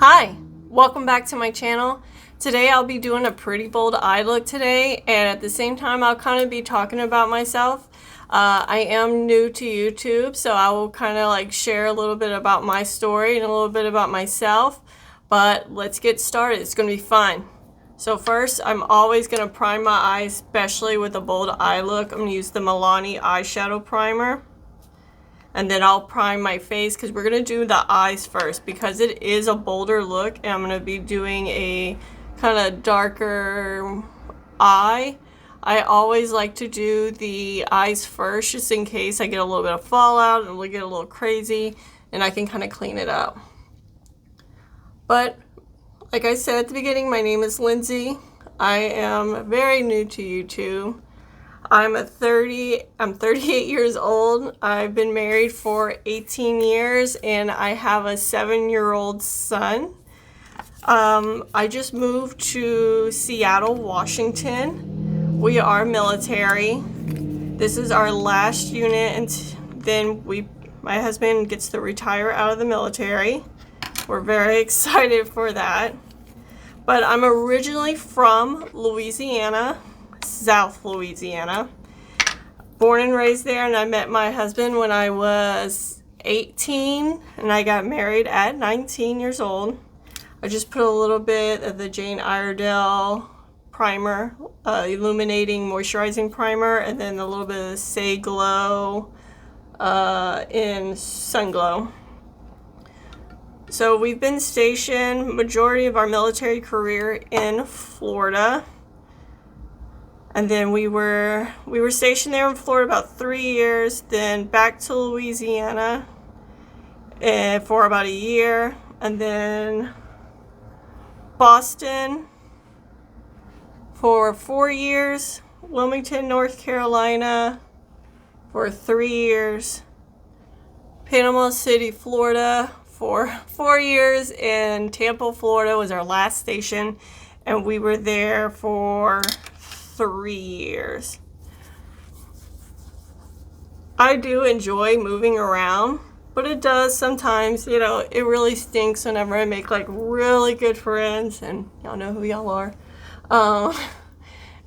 Hi, welcome back to my channel. Today I'll be doing a pretty bold eye look today, and at the same time I'll kind of be talking about myself. I am new to YouTube, so I will kind of like share a little bit about my story and a little bit about myself, but let's get started. It's going to be fun. So first, I'm always going to prime my eyes, especially with a bold eye look. I'm going to use the Milani eyeshadow primer. And then I'll prime my face because we're going to do the eyes first because it is a bolder look and I'm going to be doing a kind of darker eye. I always like to do the eyes first just in case I get a little bit of fallout and it'll get a little crazy and I can kind of clean it up. But like I said at the beginning, my name is Lindsey. I am very new to YouTube. I'm 38 years old. I've been married for 18 years and I have a 7-year-old son. I just moved to Seattle, Washington. We are military. This is our last unit and then my husband gets to retire out of the military. We're very excited for that. But I'm originally from Louisiana. South Louisiana. Born and raised there, and I met my husband when I was 18 and I got married at 19 years old. I just put a little bit of the Jane Iredale primer, illuminating moisturizing primer, and then a little bit of the Saie Glow in Sunglow. So we've been stationed majority of our military career in Florida. And then we were stationed there in Florida about 3 years, then back to Louisiana for about a year, and then Boston for 4 years, Wilmington, North Carolina for 3 years, Panama City, Florida for 4 years, and Tampa, Florida was our last station, and we were there for 3 years. I do enjoy moving around, but it does sometimes, you know, it really stinks whenever I make like really good friends, and y'all know who y'all are,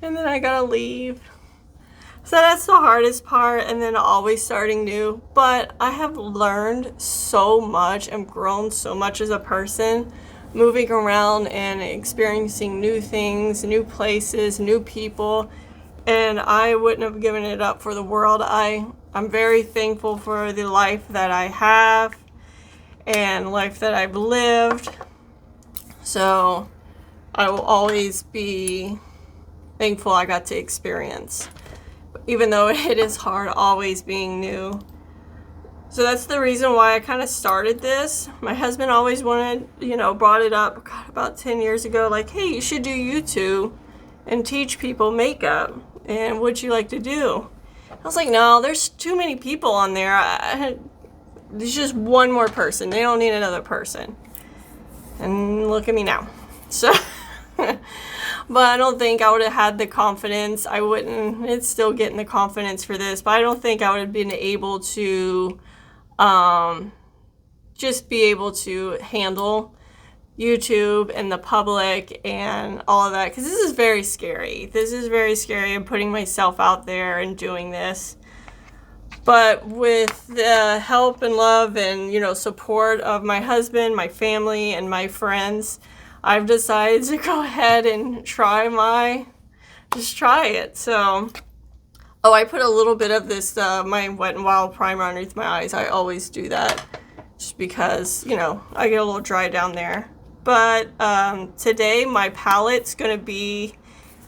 and then I gotta leave. So that's the hardest part, and then always starting new. But I have learned so much and grown so much as a person, moving around and experiencing new things, new places, new people, and I wouldn't have given it up for the world. I'm very thankful for the life that I have and life that I've lived. So I will always be thankful I got to experience, even though it is hard always being new. So that's the reason why I kind of started this. My husband always wanted, you know, brought it up about 10 years ago, like, hey, you should do YouTube and teach people makeup. And what'd you like to do? I was like, no, there's too many people on there. There's just one more person. They don't need another person. And look at me now. So, but I don't think I would have had the confidence. It's still getting the confidence for this, but I don't think I would have been able to just be able to handle YouTube and the public and all of that, because this is very scary. This is very scary. I'm putting myself out there and doing this, but with the help and love and, you know, support of my husband, my family, and my friends, I've decided to go ahead and try it. So oh, I put a little bit of this, my Wet n Wild primer underneath my eyes. I always do that just because, you know, I get a little dry down there. But today my palette's going to be,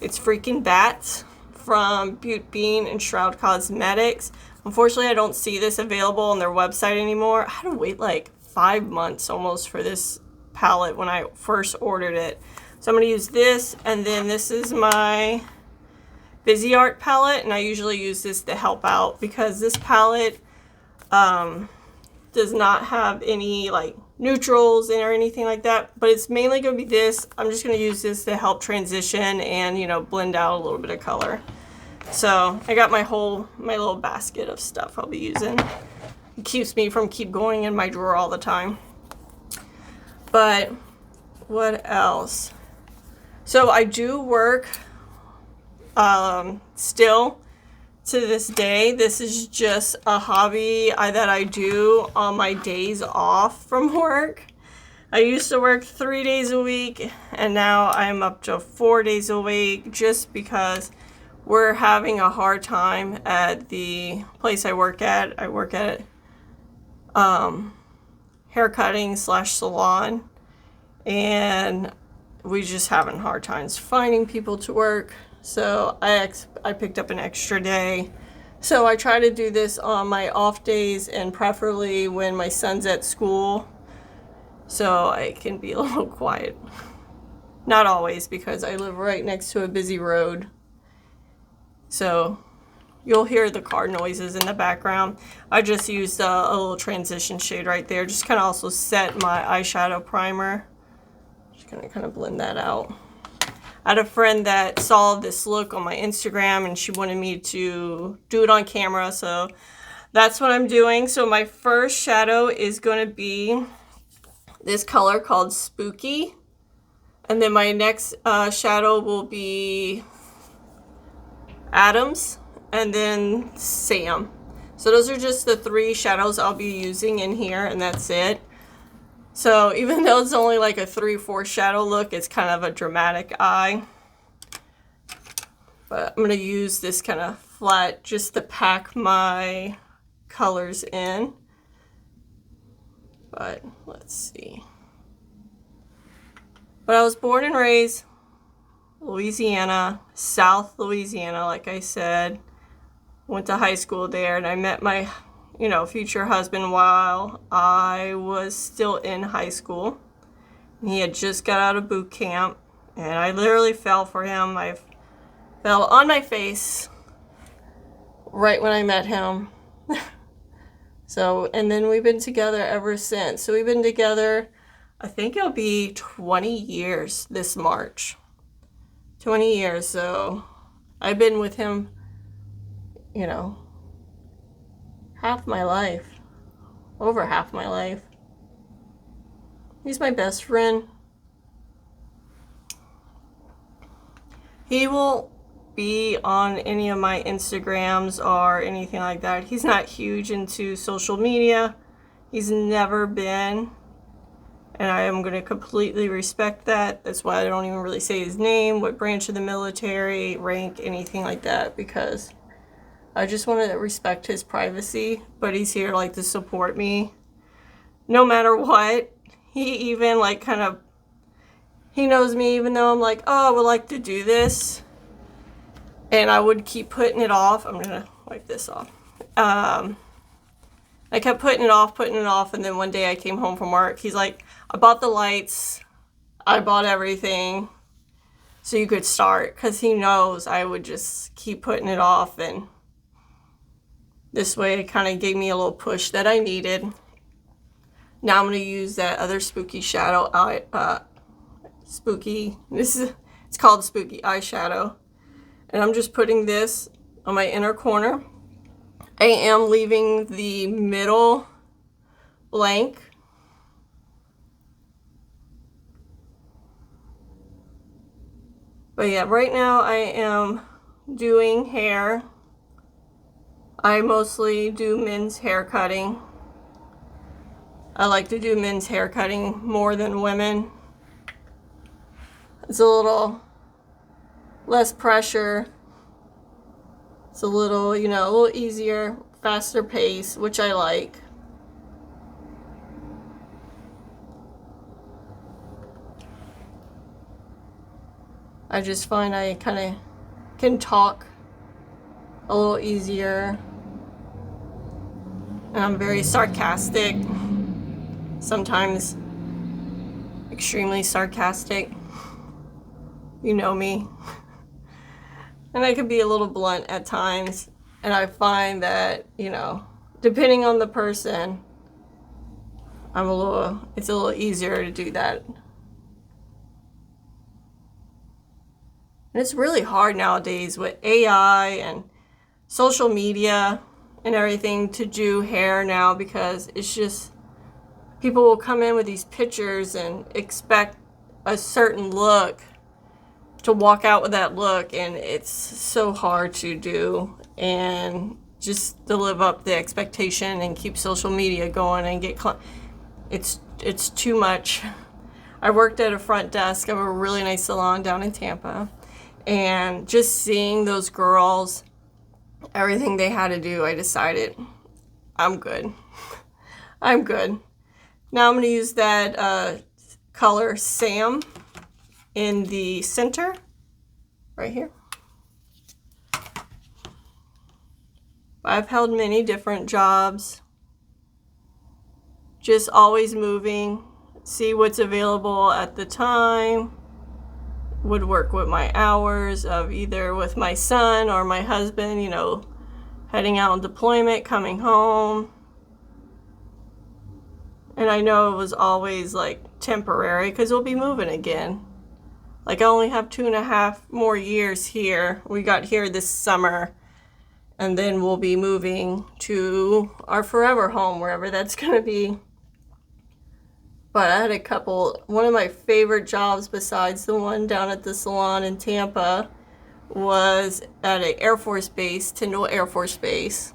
it's Freaking Bats from Beauty Bean and Shroud Cosmetics. Unfortunately, I don't see this available on their website anymore. I had to wait like 5 months almost for this palette when I first ordered it. So I'm going to use this, and then this is my Busy Art palette, and I usually use this to help out because this palette does not have any like neutrals in or anything like that, but it's mainly going to be this. I'm just going to use this to help transition and, you know, blend out a little bit of color. So I got my little basket of stuff I'll be using. It keeps me from keep going in my drawer all the time. But what else? So I do work still to this day. This is just a hobby that I do on my days off from work. I used to work 3 days a week, and now I'm up to 4 days a week just because we're having a hard time at the place I work at. I work at hair cutting / salon, and we just having hard times finding people to work. So I picked up an extra day. So I try to do this on my off days, and preferably when my son's at school, so I can be a little quiet. Not always, because I live right next to a busy road. So you'll hear the car noises in the background. I just used a little transition shade right there. Just kind of also set my eyeshadow primer. Just gonna kind of blend that out. I had a friend that saw this look on my Instagram, and she wanted me to do it on camera, so that's what I'm doing. So my first shadow is going to be this color called Spooky, and then my next shadow will be Adams, and then Sam. So those are just the 3 shadows I'll be using in here, and that's it. So even though it's only like a 3-4 shadow look, it's kind of a dramatic eye. But I'm going to use this kind of flat just to pack my colors in. But let's see. But I was born and raised Louisiana, South Louisiana, like I said. Went to high school there, and I met my future husband while I was still in high school. He had just got out of boot camp, and I literally fell for him. I fell on my face right when I met him. So, and then we've been together ever since. So we've been together, I think it'll be 20 years this March. 20 years, so I've been with him, half my life, over half my life. He's my best friend. He won't be on any of my Instagrams or anything like that. He's not huge into social media. He's never been. And I am going to completely respect that. That's why I don't even really say his name, what branch of the military, rank, anything like that, because I just want to respect his privacy. But he's here like to support me no matter what. He even like he knows me even though I'm like, oh, I would like to do this. And I would keep putting it off. I'm going to wipe this off. I kept putting it off, and then one day I came home from work. He's like, I bought the lights, I bought everything, so you could start, because he knows I would just keep putting it off, and this way it kind of gave me a little push that I needed. Now I'm going to use that other Spooky shadow, it's called Spooky eyeshadow, and I'm just putting this on my inner corner. I am leaving the middle blank. But yeah, right now I am doing hair. I mostly do men's hair cutting. I like to do men's hair cutting more than women. It's a little less pressure. It's a little, a little easier, faster pace, which I like. I just find I kind of can talk a little easier. And I'm very sarcastic. Sometimes extremely sarcastic. You know me. And I can be a little blunt at times. And I find that, depending on the person, it's a little easier to do that. And it's really hard nowadays with AI and social media and everything to do hair now, because it's just, people will come in with these pictures and expect a certain look, to walk out with that look, and it's so hard to do, and just to live up the expectation and keep social media going and get it's too much. I worked at a front desk of a really nice salon down in Tampa, and just seeing those girls, everything they had to do, I decided I'm good. I'm good. Now I'm going to use that color Sam in the center right here. I've held many different jobs, just always moving, see what's available at the time, would work with my hours of either with my son or my husband, you know, heading out on deployment, coming home. And I know it was always like temporary because we'll be moving again. Like I only have 2.5 more years here. We got here this summer, and then we'll be moving to our forever home, wherever that's gonna be. But I had one of my favorite jobs besides the one down at the salon in Tampa was at an Air Force base, Tyndall Air Force Base.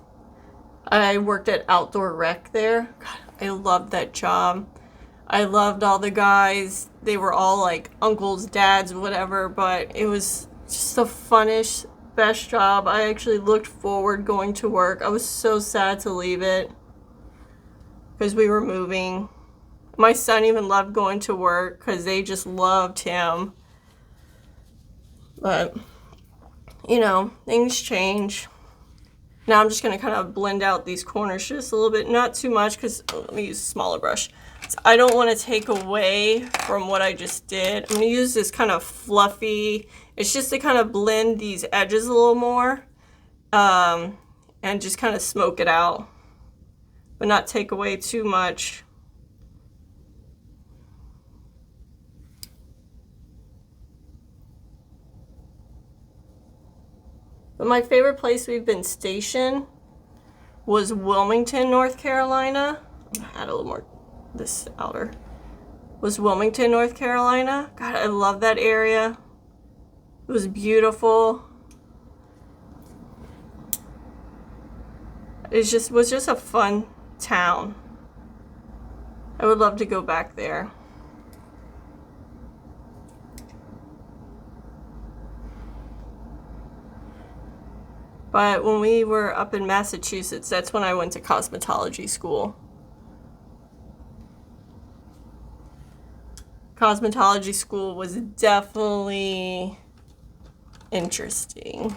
I worked at outdoor rec there. God, I loved that job. I loved all the guys. They were all like uncles, dads, whatever, but it was just the funnest, best job. I actually looked forward going to work. I was so sad to leave it because we were moving. My son even loved going to work because they just loved him. But, you know, things change. Now I'm just going to kind of blend out these corners just a little bit. Not too much because, let me use a smaller brush. So I don't want to take away from what I just did. I'm going to use this kind of fluffy. It's just to kind of blend these edges a little more. And just kind of smoke it out. But not take away too much. But my favorite place we've been stationed was Wilmington, North Carolina. Add a little more this outer. Was Wilmington, North Carolina. God, I love that area. It was beautiful. It was just a fun town. I would love to go back there. But when we were up in Massachusetts, that's when I went to cosmetology school. Cosmetology school was definitely interesting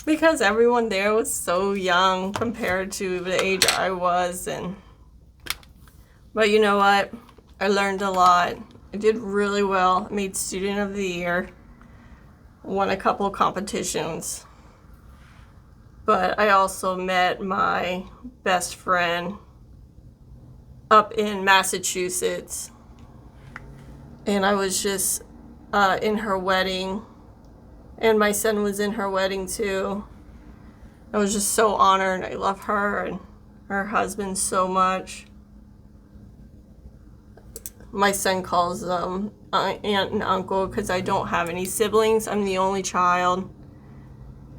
because everyone there was so young compared to the age I was. But you know what? I learned a lot. I did really well. I made Student of the Year. Won a couple of competitions. But I also met my best friend up in Massachusetts. And I was just in her wedding. And my son was in her wedding too. I was just so honored. I love her and her husband so much. My son calls them aunt and uncle because I don't have any siblings. I'm the only child.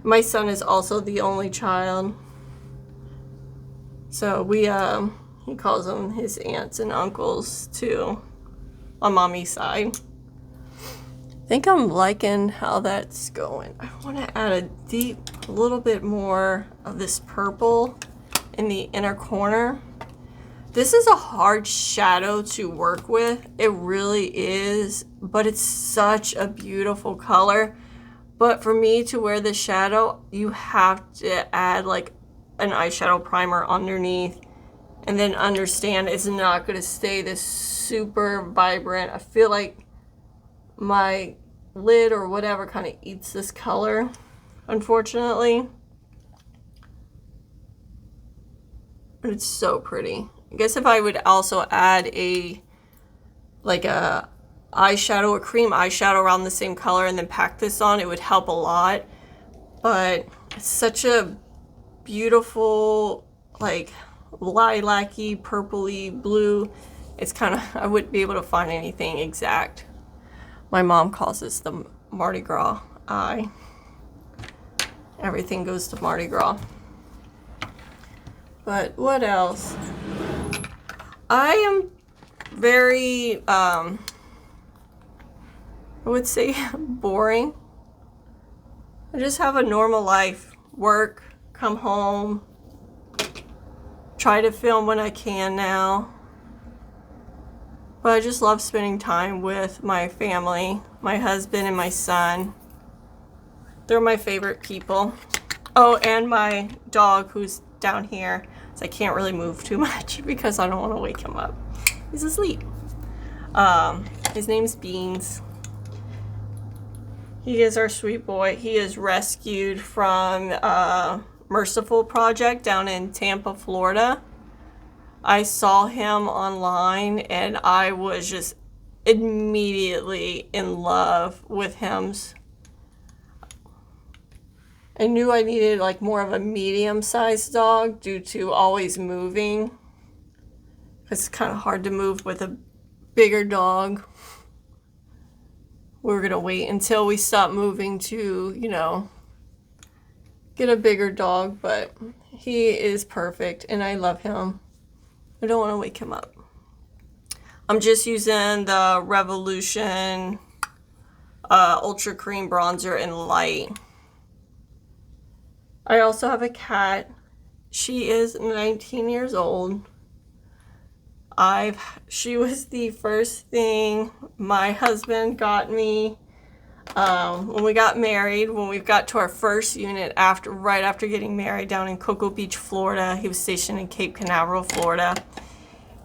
My son is also the only child. So he calls them his aunts and uncles too, on mommy's side. I think I'm liking how that's going. I want to add a little bit more of this purple in the inner corner. This is a hard shadow to work with. It really is, but it's such a beautiful color. But for me to wear the shadow, you have to add like an eyeshadow primer underneath and then understand it's not going to stay this super vibrant. I feel like my lid or whatever kind of eats this color, unfortunately. But it's so pretty. I guess if I would also add a eyeshadow, a cream eyeshadow around the same color and then pack this on, it would help a lot. But it's such a beautiful, like lilac-y, purpley blue. It's kind of, I wouldn't be able to find anything exact. My mom calls this the Mardi Gras eye. Everything goes to Mardi Gras. But what else? I am very, I would say boring. I just have a normal life. Work, come home, try to film when I can now. But I just love spending time with my family, my husband and my son. They're my favorite people. Oh, and my dog who's down here. So I can't really move too much because I don't want to wake him up. He's asleep. His name's Beans. He is our sweet boy. He is rescued from Merciful Project down in Tampa, Florida. I saw him online and I was just immediately in love with him. I knew I needed like more of a medium-sized dog due to always moving. It's kind of hard to move with a bigger dog. We were gonna wait until we stopped moving to, you know, get a bigger dog, but he is perfect and I love him. I don't want to wake him up. I'm just using the Revolution Ultra Cream Bronzer in Light. I also have a cat. She is 19 years old. She was the first thing my husband got me when we got married, when we got to our first unit right after getting married down in Cocoa Beach, Florida. He was stationed in Cape Canaveral, Florida.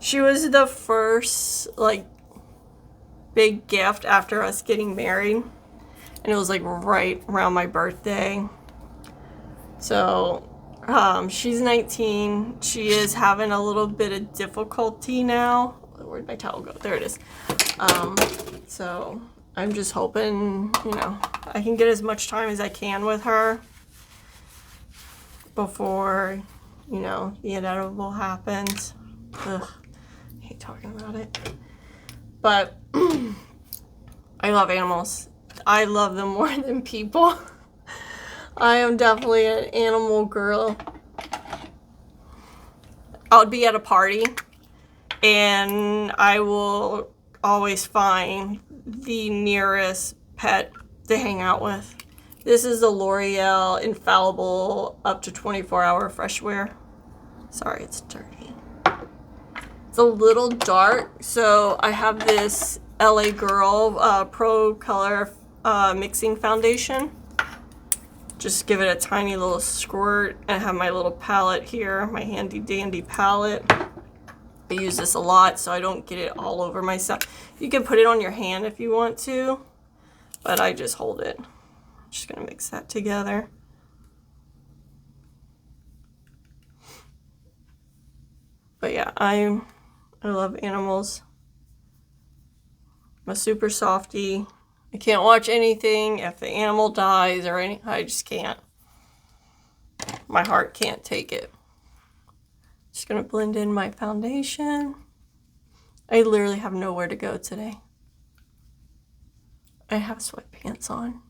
She was the first like big gift after us getting married, and it was like right around my birthday. So she's 19. She is having a little bit of difficulty now. Where'd my towel go? There it is. So I'm just hoping, you know, I can get as much time as I can with her before, you know, the inevitable happens. Ugh, I hate talking about it. But I love animals. I love them more than people. I am definitely an animal girl. I'll be at a party and I will always find the nearest pet to hang out with. This is the L'Oreal Infallible up to 24-hour fresh wear. Sorry, it's dirty. It's a little dark, so I have this LA Girl Pro Color mixing foundation. Just give it a tiny little squirt, and I have my little palette here, my handy dandy palette. I use this a lot so I don't get it all over myself. You can put it on your hand if you want to, but I just hold it. I'm just gonna mix that together. But yeah, I love animals. I'm a super softie. I can't watch anything if the animal dies or anything. I just can't. My heart can't take it. Just gonna blend in my foundation. I literally have nowhere to go today. I have sweatpants on.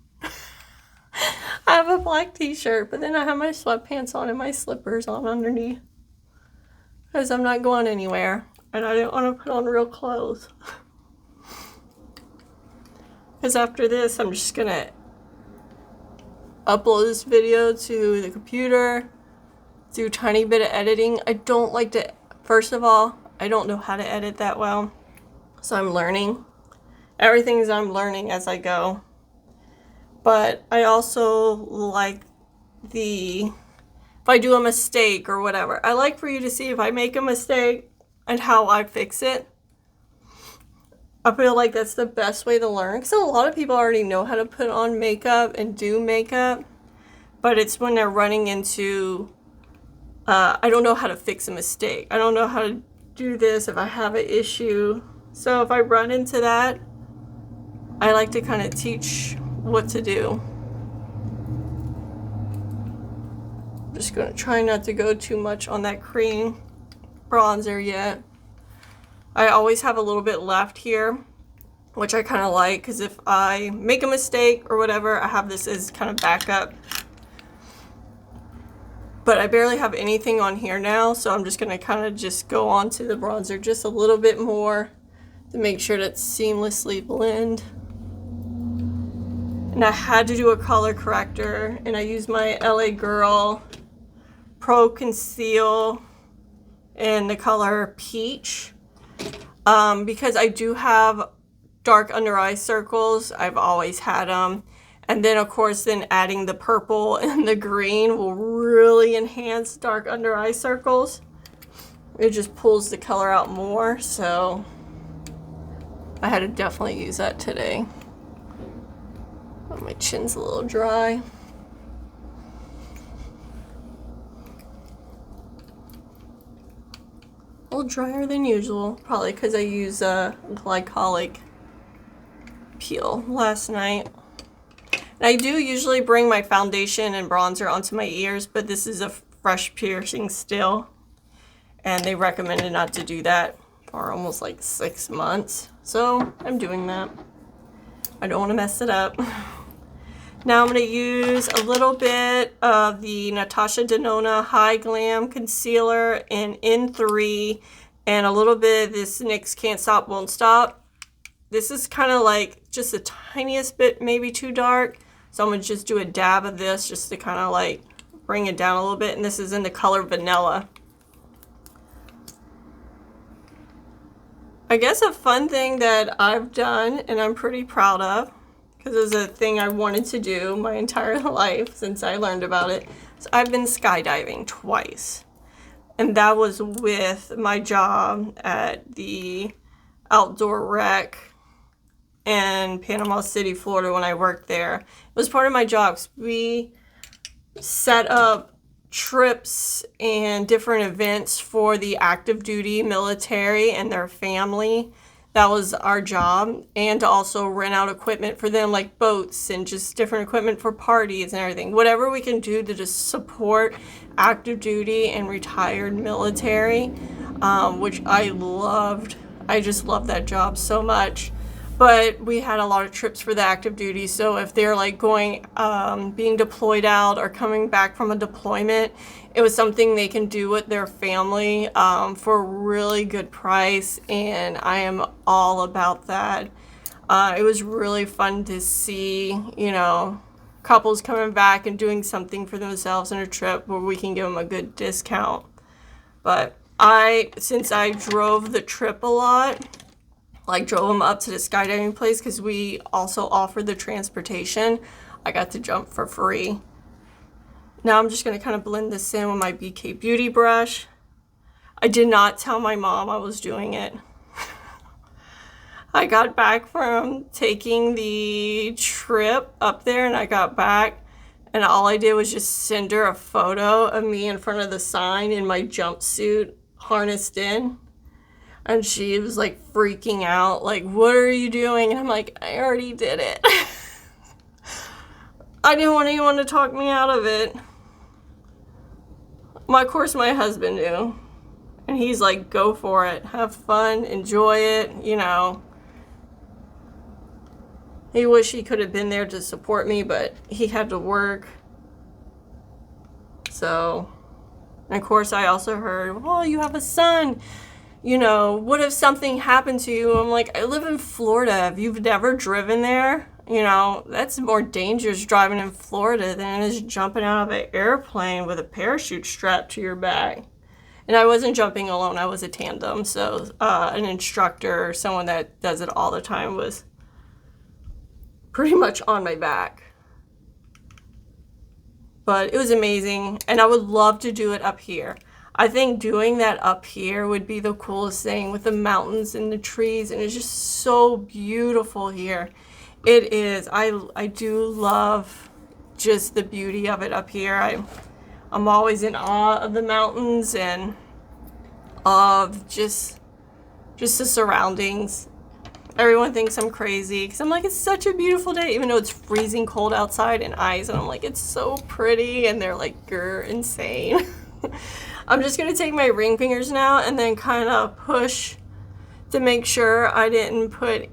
I have a black t-shirt, but then I have my sweatpants on and my slippers on underneath. Because I'm not going anywhere. And I didn't want to put on real clothes. Because after this, I'm just gonna upload this video to the computer, do a tiny bit of editing. I don't like to, first of all, I don't know how to edit that well, so I'm learning. Everything I'm learning as I go. But I also like if I do a mistake or whatever, I like for you to see if I make a mistake and how I fix it. I feel like that's the best way to learn, because a lot of people already know how to put on makeup and do makeup, but it's when they're running into, I don't know how to fix a mistake. I don't know how to do this if I have an issue. So if I run into that, I like to kind of teach what to do. I'm just going to try not to go too much on that cream bronzer yet. I always have a little bit left here, which I kind of like, because if I make a mistake or whatever, I have this as kind of backup. But I barely have anything on here now, so I'm just going to kind of just go on to the bronzer just a little bit more to make sure that it's seamlessly blend. And I had to do a color corrector, and I used my LA Girl Pro Conceal in the color Peach, because I do have dark under eye circles. I've always had them. And then, of course, then adding the purple and the green will really enhance dark under eye circles. It just pulls the color out more, so I had to definitely use that today. Oh, my chin's a little dry. A little drier than usual, probably because I use a glycolic peel last night. I do usually bring my foundation and bronzer onto my ears, but this is a fresh piercing still, and they recommended not to do that for almost like 6 months, so I'm doing that. I don't want to mess it up. Now I'm going to use a little bit of the Natasha Denona Hy-Glam Concealer in N3 and a little bit of this NYX Can't Stop, Won't Stop. This is kind of like just the tiniest bit, maybe too dark. So I'm going to just do a dab of this just to kind of like bring it down a little bit. And this is in the color Vanilla. I guess a fun thing that I've done and I'm pretty proud of, because it was a thing I wanted to do my entire life since I learned about it. So I've been skydiving twice. And that was with my job at the outdoor rec in Panama City, Florida, when I worked there. It was part of my job. We set up trips and different events for the active duty military and their family. That was our job. And to also rent out equipment for them, like boats and just different equipment for parties and everything. Whatever we can do to just support active duty and retired military, which I loved. I just love that job so much. But we had a lot of trips for the active duty, so if they're like going, being deployed out or coming back from a deployment, it was something they can do with their family for a really good price, and I am all about that. It was really fun to see, you know, couples coming back and doing something for themselves in a trip where we can give them a good discount. But since I drove the trip a lot, like drove them up to the skydiving place because we also offered the transportation, I got to jump for free. Now I'm just going to kind of blend this in with my BK Beauty brush. I did not tell my mom I was doing it. I got back from taking the trip up there, and I got back and all I did was just send her a photo of me in front of the sign in my jumpsuit harnessed in. And she was like freaking out, like, what are you doing? And I'm like, I already did it. I didn't want anyone to talk me out of it. Of course, my husband knew. And he's like, go for it. Have fun. Enjoy it. You know. He wished he could have been there to support me, but he had to work. So, and of course, I also heard, well, you have a son. You know, what if something happened to you? I'm like, I live in Florida. If you've never driven there, you know, that's more dangerous driving in Florida than it is jumping out of an airplane with a parachute strapped to your back. And I wasn't jumping alone. I was a tandem. So an instructor or someone that does it all the time was pretty much on my back. But it was amazing. And I would love to do it up here. I think doing that up here would be the coolest thing with the mountains and the trees, and it's just so beautiful here. It is. I do love just the beauty of it up here. I'm always in awe of the mountains and of just the surroundings. Everyone thinks I'm crazy because I'm like, it's such a beautiful day, even though it's freezing cold outside and ice, and I'm like, it's so pretty, and they're like, you're insane. I'm just going to take my ring fingers now and then kind of push to make sure I didn't put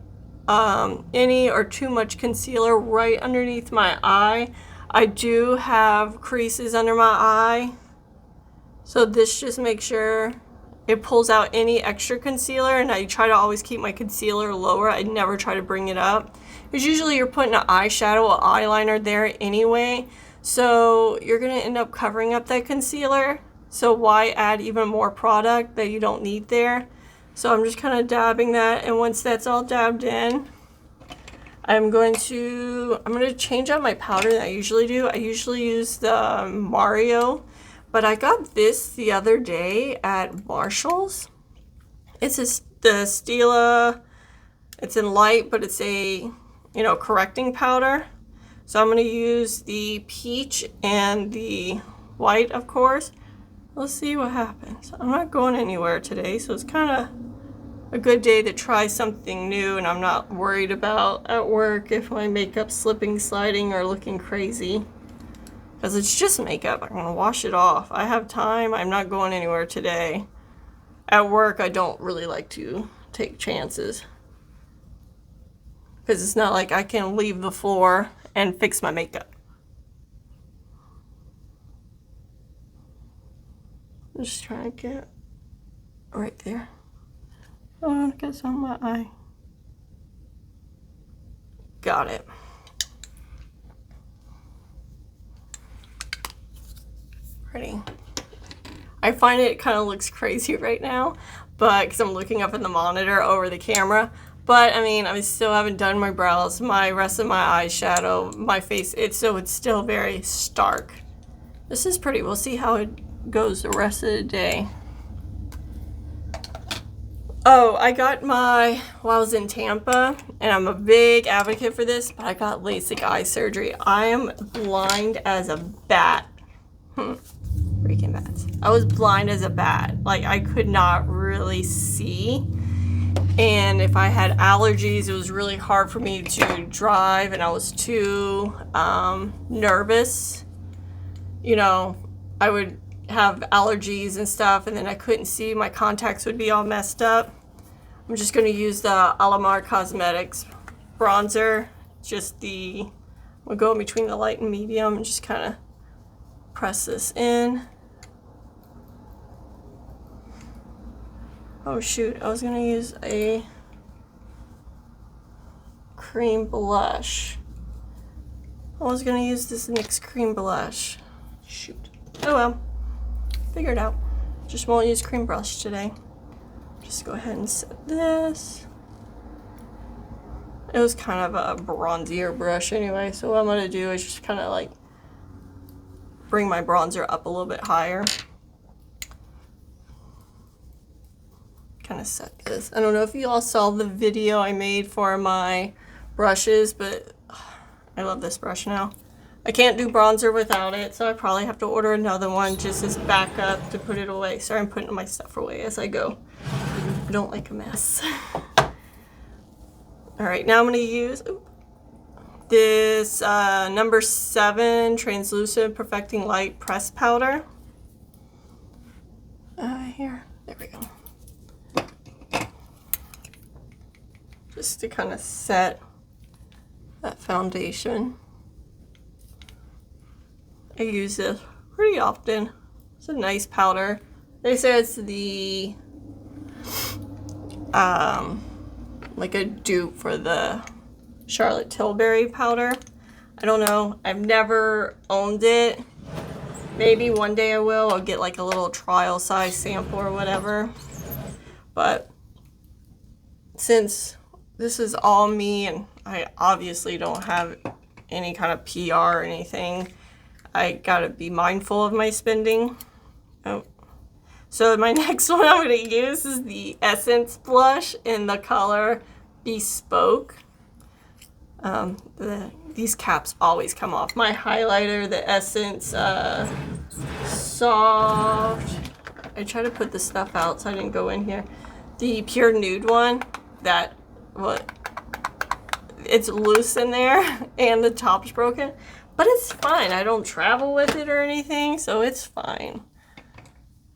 any or too much concealer right underneath my eye. I do have creases under my eye, so this just makes sure it pulls out any extra concealer, and I try to always keep my concealer lower. I never try to bring it up, because usually you're putting an eyeshadow or eyeliner there anyway, so you're going to end up covering up that concealer, so why add even more product that you don't need there? So I'm just kind of dabbing that, and once that's all dabbed in, I'm going to change out my powder that I usually do. I usually use the Mario, but I got this the other day at Marshall's. It's the Stila. It's in light, but it's a, correcting powder. So I'm going to use the peach and the white, of course. Let's see what happens. I'm not going anywhere today, so it's kind of a good day to try something new, and I'm not worried about at work if my makeup's slipping, sliding, or looking crazy. Because it's just makeup. I'm going to wash it off. I have time. I'm not going anywhere today. At work, I don't really like to take chances. Because it's not like I can leave the floor and fix my makeup. I'm just trying to get right there. Oh, I got some on my eye. Got it. Ready. I find it kind of looks crazy right now, but because I'm looking up at the monitor over the camera. But I mean, I still haven't done my brows, my rest of my eyeshadow, my face. So it's still very stark. This is pretty. We'll see how it goes the rest of the day. Oh, I got while I was in Tampa, and I'm a big advocate for this, but I got LASIK eye surgery. I am blind as a bat. Freaking bats. I was blind as a bat. Like, I could not really see. And if I had allergies, it was really hard for me to drive, and I was too nervous. I would have allergies and stuff, and then I couldn't see. My contacts would be all messed up. I'm just going to use the Alamar Cosmetics bronzer. We'll go in between the light and medium and just kind of press this in. Oh shoot, I was going to use a cream blush. I was going to use this NYX cream blush. Shoot. Oh well. Figure it out. Just won't use cream brush today. Just go ahead and set this. It was kind of a bronzier brush anyway, so what I'm going to do is just kind of like bring my bronzer up a little bit higher. Kind of set this. I don't know if you all saw the video I made for my brushes, but I love this brush now. I can't do bronzer without it, so I probably have to order another one just as backup to put it away. Sorry, I'm putting my stuff away as I go. I don't like a mess. Alright, now I'm going to use this number 7 Translucent Perfecting Light Press Powder. Here. There we go. Just to kind of set that foundation. I use this pretty often. It's a nice powder. They say it's the like a dupe for the Charlotte Tilbury powder. I don't know. I've never owned it. Maybe one day I will. I'll get like a little trial size sample or whatever. But since this is all me and I obviously don't have any kind of PR or anything, I gotta be mindful of my spending. Oh. So my next one I'm gonna use is the Essence blush in the color Bespoke. These caps always come off. My highlighter, the Essence Soft. I try to put the stuff out so I didn't go in here. The Pure Nude one, it's loose in there and the top's broken. But it's fine. I don't travel with it or anything, so it's fine.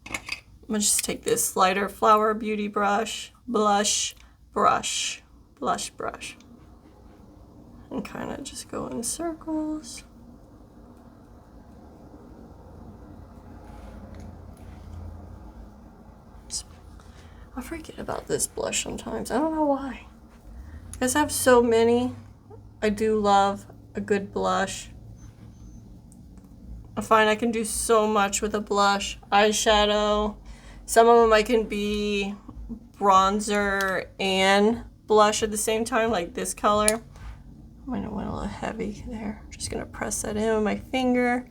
I'm gonna just take this lighter Flower Beauty brush. blush brush. Blush brush. And kind of just go in circles. I forget about this blush sometimes. I don't know why. I guess I have so many. I do love a good blush. I find I can do so much with a blush. Eyeshadow. Some of them I can be bronzer and blush at the same time, like this color. I might have went a little heavy there. Just gonna press that in with my finger.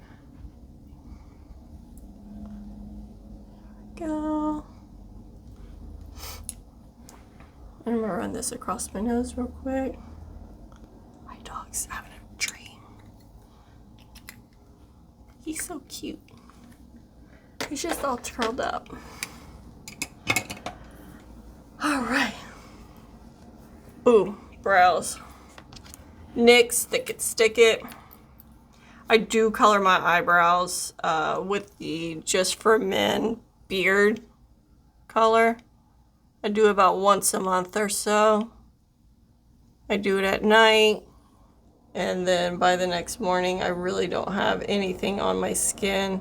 There we go. And I'm gonna run this across my nose real quick. My dog's having a dream. He's so cute. He's just all curled up. All right. Ooh, brows. NYX Thick It Stick It. I do color my eyebrows with the Just for Men beard color. I do about once a month or so. I do it at night, and then by the next morning I really don't have anything on my skin,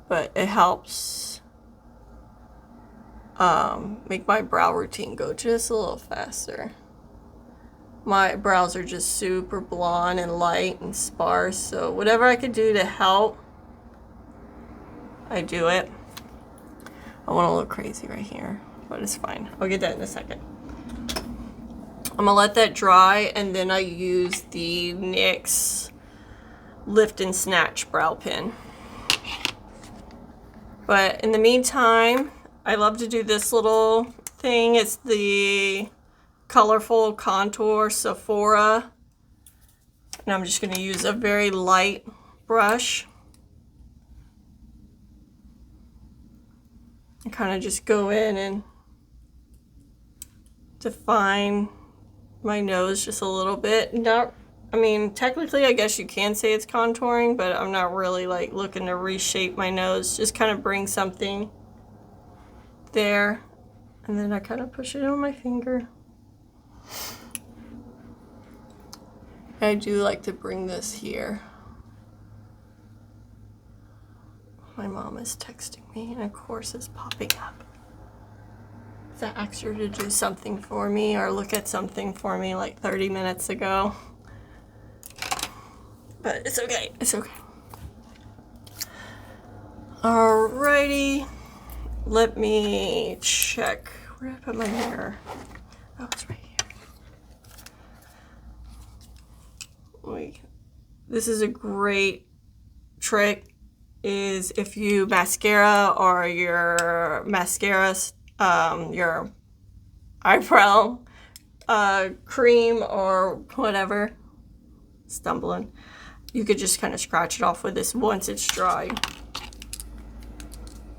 but it helps make my brow routine go just a little faster. My brows are just super blonde and light and sparse, so whatever I could do to help, I do it. I want a little crazy right here, but it's fine. I'll get that in a second. I'm gonna let that dry, and then I use the NYX Lift and Snatch brow pen. But in the meantime, I love to do this little thing. It's the Colorful Contour Sephora, and I'm just gonna use a very light brush. And kind of just go in and define my nose just a little bit. Not, I mean, technically I guess you can say it's contouring, but I'm not really like looking to reshape my nose. Just kind of bring something there, and then I kind of push it on my finger. I do like to bring this here. My mom is texting me, and of course it's popping up. I asked her to do something for me or look at something for me like 30 minutes ago. But it's okay, it's okay. Alrighty, let me check. Where did I put my mirror? Oh, it's right here. This is a great trick. Is if you mascara or your mascara, your eyebrow cream or whatever, stumbling, you could just kind of scratch it off with this once it's dry.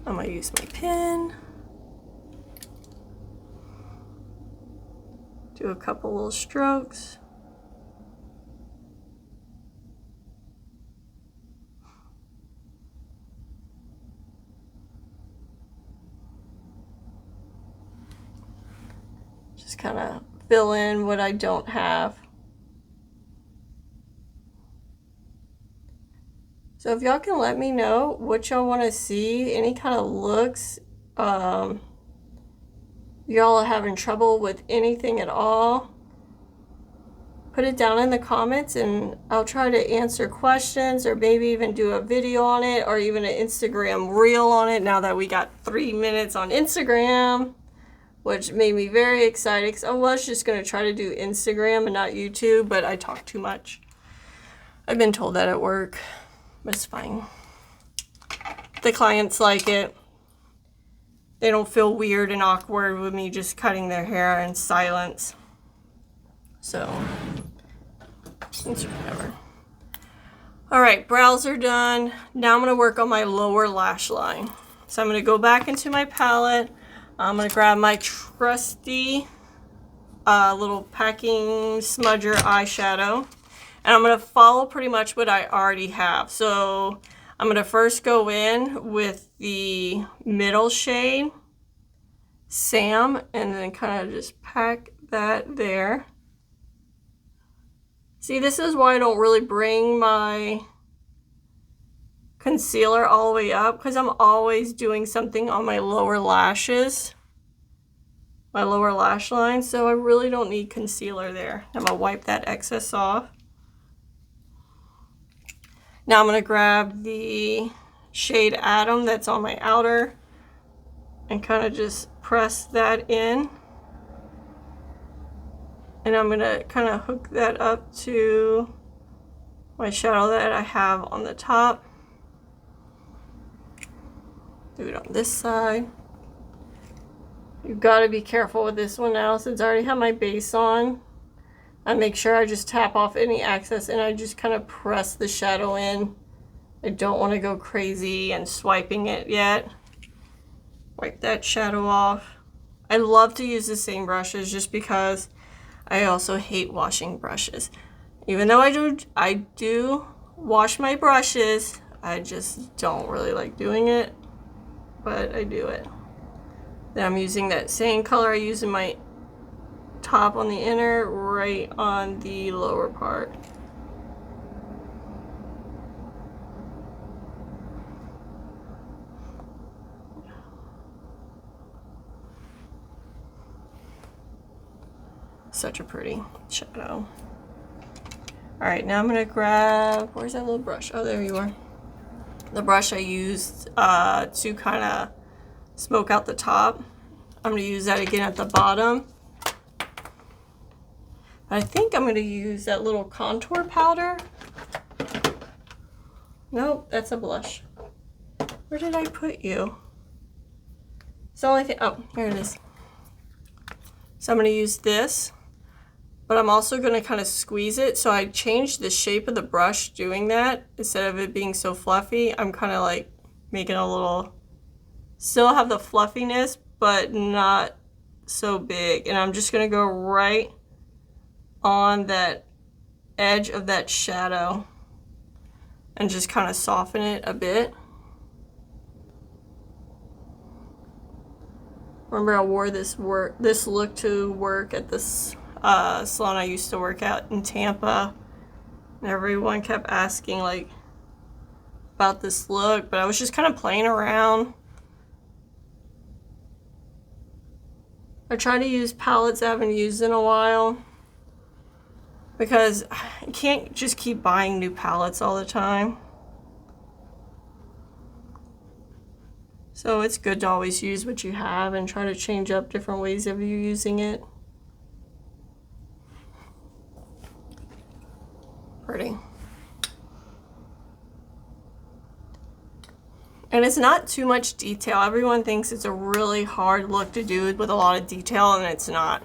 I'm gonna use my pen, do a couple little strokes. Just kind of fill in what I don't have. So if y'all can let me know what y'all want to see, any kind of looks, y'all are having trouble with anything at all, put it down in the comments and I'll try to answer questions, or maybe even do a video on it, or even an Instagram reel on it, now that we got 3 minutes on Instagram, which made me very excited because I was just going to try to do Instagram and not YouTube, but I talk too much. I've been told that at work, but it's fine. The clients like it. They don't feel weird and awkward with me just cutting their hair in silence. So, it's whatever. Alright, brows are done. Now I'm going to work on my lower lash line. So I'm going to go back into my palette. I'm going to grab my trusty little packing smudger eyeshadow. And I'm going to follow pretty much what I already have. So I'm going to first go in with the middle shade, Sam, and then kind of just pack that there. See, this is why I don't really bring my concealer all the way up, because I'm always doing something on my lower lashes, my lower lash line, so I really don't need concealer there. I'm gonna wipe that excess off. Now I'm gonna grab the shade Atom that's on my outer and kind of just press that in. And I'm gonna kind of hook that up to my shadow that I have on the top. Do it on this side. You've got to be careful with this one now since I already have my base on. I make sure I just tap off any excess and I just kind of press the shadow in. I don't want to go crazy and swiping it yet. Wipe that shadow off. I love to use the same brushes just because I also hate washing brushes. Even though I do wash my brushes, I just don't really like doing it. But I do it. Then I'm using that same color I use in my top on the inner, right on the lower part. Such a pretty shadow. Alright, now I'm going to grab, where's that little brush? Oh, there you are. The brush I used to kind of smoke out the top. I'm going to use that again at the bottom. I think I'm going to use that little contour powder. Nope, that's a blush. Where did I put you? It's the only thing, oh, here it is. So I'm going to use this, but I'm also going to kind of squeeze it. So I changed the shape of the brush doing that. Instead of it being so fluffy, I'm kind of like making a little, still have the fluffiness, but not so big. And I'm just going to go right on that edge of that shadow and just kind of soften it a bit. Remember, I wore this look to work at this salon I used to work at in Tampa, and everyone kept asking like about this look, but I was just kind of playing around. I try to use palettes I haven't used in a while because I can't just keep buying new palettes all the time. So it's good to always use what you have and try to change up different ways of you using it. Pretty. And it's not too much detail. Everyone thinks it's a really hard look to do with a lot of detail, and it's not.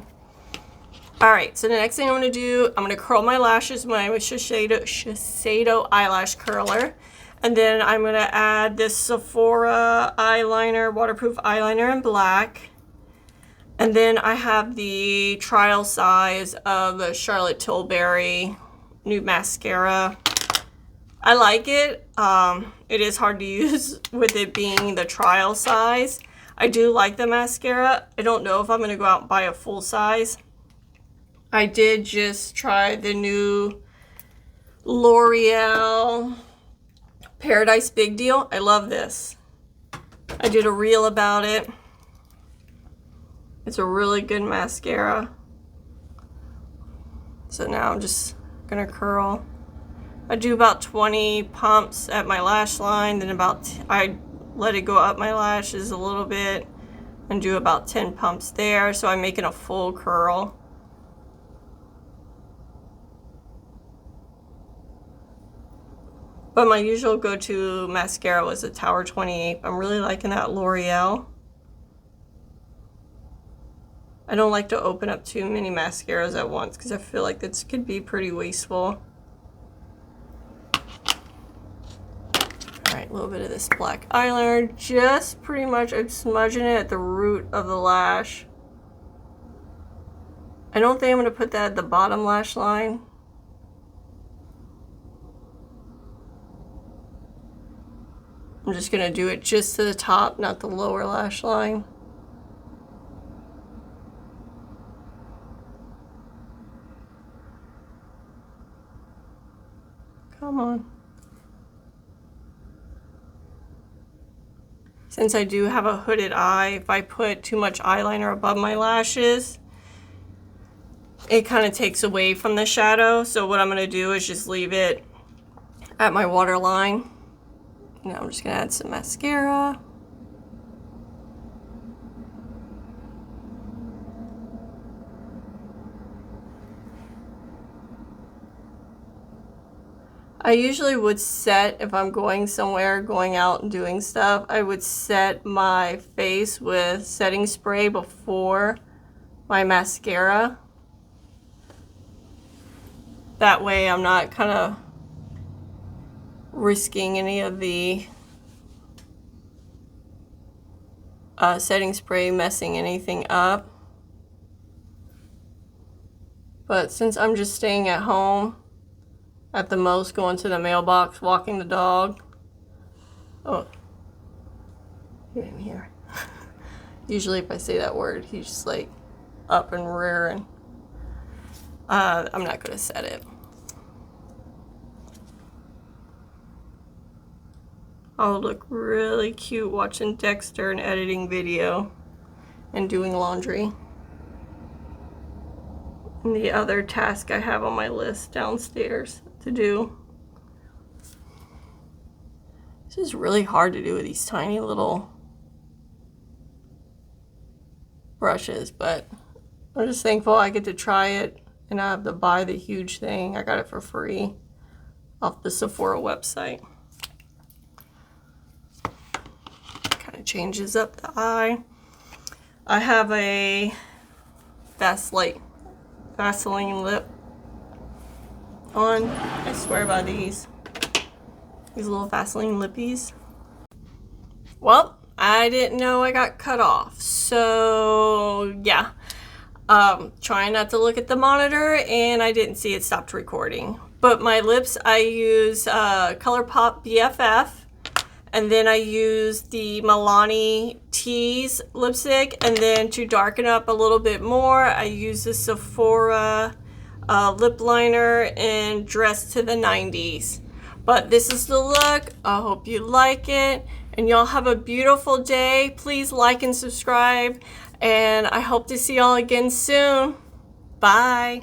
Alright, so the next thing I'm going to do, I'm going to curl my lashes with my Shiseido eyelash curler. And then I'm going to add this Sephora eyeliner, waterproof eyeliner in black. And then I have the trial size of the Charlotte Tilbury Nude Mascara. I like it. It is hard to use with it being the trial size. I do like the mascara. I don't know if I'm going to go out and buy a full size. I did just try the new L'Oreal Paradise Big Deal. I love this. I did a reel about it. It's a really good mascara. So now I'm just gonna curl. I do about 20 pumps at my lash line, then I let it go up my lashes a little bit and do about 10 pumps there, so I'm making a full curl. But my usual go-to mascara was the Tower 28. I'm really liking that L'Oreal. I don't like to open up too many mascaras at once because I feel like this could be pretty wasteful. Alright, a little bit of this black eyeliner. Just pretty much, I'm smudging it at the root of the lash. I don't think I'm going to put that at the bottom lash line. I'm just going to do it just to the top, not the lower lash line. Come on. Since I do have a hooded eye, if I put too much eyeliner above my lashes, it kind of takes away from the shadow. So what I'm going to do is just leave it at my waterline. Now I'm just going to add some mascara. I usually would set, if I'm going somewhere, going out and doing stuff, I would set my face with setting spray before my mascara. That way I'm not kind of risking any of the setting spray messing anything up. But since I'm just staying at home, at the most going to the mailbox, walking the dog. Oh, he didn't hear. Usually if I say that word, he's just like up and rearing. I'm not going to set it. I'll look really cute watching Dexter and editing video and doing laundry. And the other task I have on my list downstairs to do. This is really hard to do with these tiny little brushes, but I'm just thankful I get to try it and I have to buy the huge thing. I got it for free off the Sephora website. Kind of changes up the eye. I have a Vaseline lip on. I swear by these little Vaseline lippies. Well, I didn't know I got cut off, so yeah. Trying not to look at the monitor, and I didn't see it stopped recording. But my lips, I use ColourPop BFF, and then I use the Milani Tease lipstick, and then to darken up a little bit more, I use the Sephora lip liner and Dress to the 90s. But this is the look. I hope you like it, and y'all have a beautiful day. Please like and subscribe, and I hope to see y'all again soon. Bye.